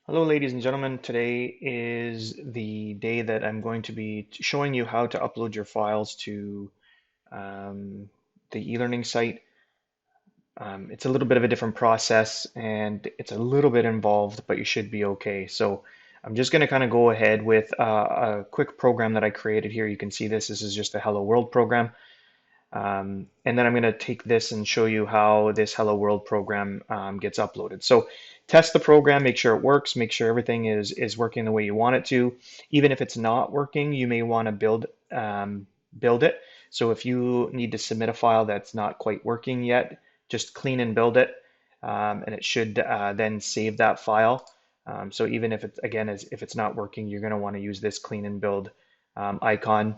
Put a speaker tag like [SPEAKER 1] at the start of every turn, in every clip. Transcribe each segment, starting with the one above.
[SPEAKER 1] Hello, ladies and gentlemen. Today is the day that I'm going to be showing you how to upload your files to um, the e-learning site. It's a little bit of a different process and it's a little bit involved, but you should be okay. So I'm just going to kind of go ahead with a quick program that I created here. You can see this. This is just a Hello World program. And then I'm going to take this and show you how this Hello World program gets uploaded. So test the program, make sure it works, make sure everything is working the way you want it to. Even if it's not working, you may want to build it. So if you need to submit a file that's not quite working yet, just clean and build it, and it should then save that file. So even if it's again if it's not working, you're going to want to use this clean and build icon,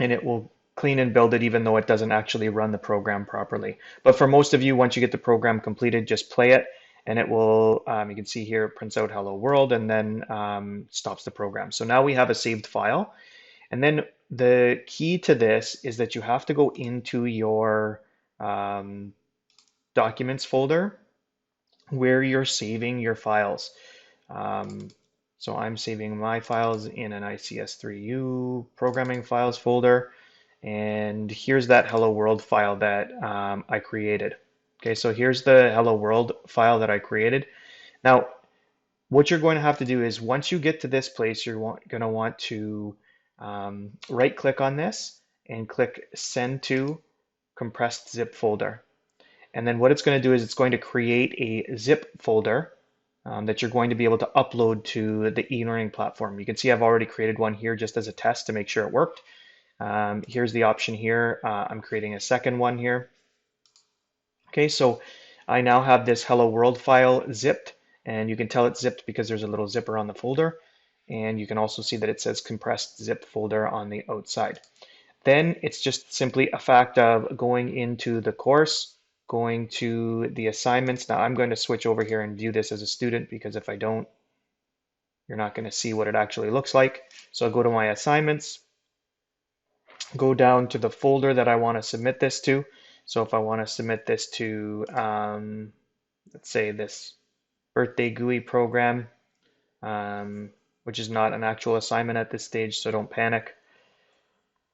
[SPEAKER 1] and it will clean and build it even though it doesn't actually run the program properly. But for most of you, once you get the program completed, just play it and it will, you can see here, it prints out hello world and then stops the program. So now we have a saved file. And then the key to this is that you have to go into your um, documents folder where you're saving your files. Um, so I'm saving my files in an ICS3U programming files folder. And here's that hello world file that I created. Okay, so here's the hello world file that I created. Now, what you're going to have to do is once you get to this place, you're going to want to right click on this and click send to compressed zip folder. And then what it's going to do is it's going to create a zip folder that you're going to be able to upload to the e-learning platform. You can see I've already created one here just as a test to make sure it worked. Here's the option here. I'm creating a second one here. Okay, so I now have this hello world file zipped, and you can tell it's zipped because there's a little zipper on the folder. And you can also see that it says compressed zip folder on the outside. Then it's just simply a fact of going into the course, going to the assignments. Now I'm going to switch over here and view this as a student because if I don't, you're not going to see what it actually looks like. So I'll go to my assignments, go down to the folder that I want to submit this to. So if I want to submit this to, let's say this birthday GUI program, which is not an actual assignment at this stage, so don't panic.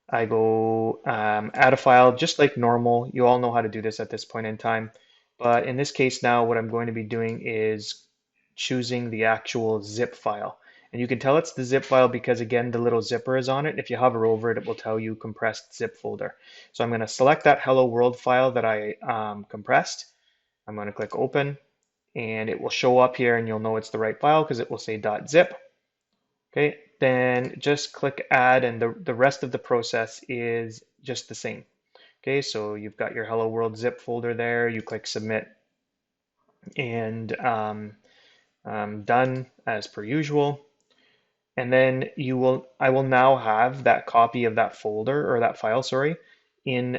[SPEAKER 1] I go add a file just like normal. You all know how to do this at this point in time. But in this case now, what I'm going to be doing is choosing the actual zip file. And you can tell it's the zip file because again, the little zipper is on it. If you hover over it, it will tell you compressed zip folder. So I'm going to select that hello world file that I compressed. I'm going to click open and it will show up here and you'll know it's the right file because it will say .zip. Okay, then just click add and the rest of the process is just the same. Okay, so you've got your hello world zip folder there. You click submit and done as per usual. And then I will now have that copy of that folder or that file, sorry, in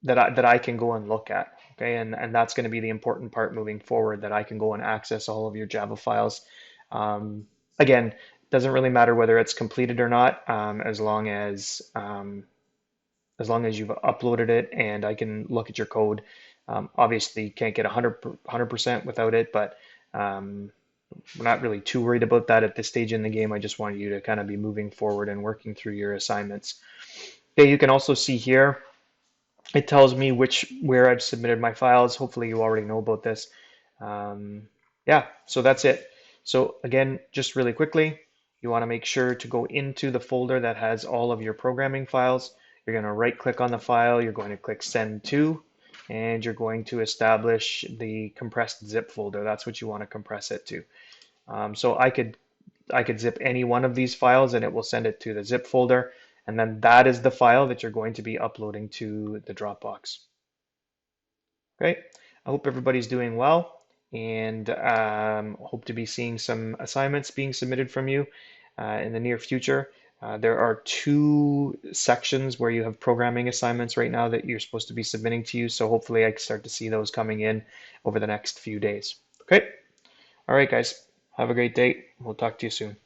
[SPEAKER 1] that I can go and look at. Okay, and that's going to be the important part moving forward, that I can go and access all of your Java files. Again, doesn't really matter whether it's completed or not, as long as you've uploaded it and I can look at your code. Obviously, you can't get 100% without it, but we're not really too worried about that at this stage in the game. I just want you to kind of be moving forward and working through your assignments. Okay, you can also see here, it tells me where I've submitted my files. Hopefully you already know about this. Yeah, so that's it. So again, just really quickly, you want to make sure to go into the folder that has all of your programming files. You're going to right click on the file, you're going to click send to, and you're going to establish the compressed zip folder. That's what you want to compress it to. So I could zip any one of these files and it will send it to the zip folder. And then that is the file that you're going to be uploading to the Dropbox. Okay, I hope everybody's doing well and hope to be seeing some assignments being submitted from you in the near future. There are two sections where you have programming assignments right now that you're supposed to be submitting to you. So hopefully I can start to see those coming in over the next few days. Okay, all right, guys, have a great day. We'll talk to you soon.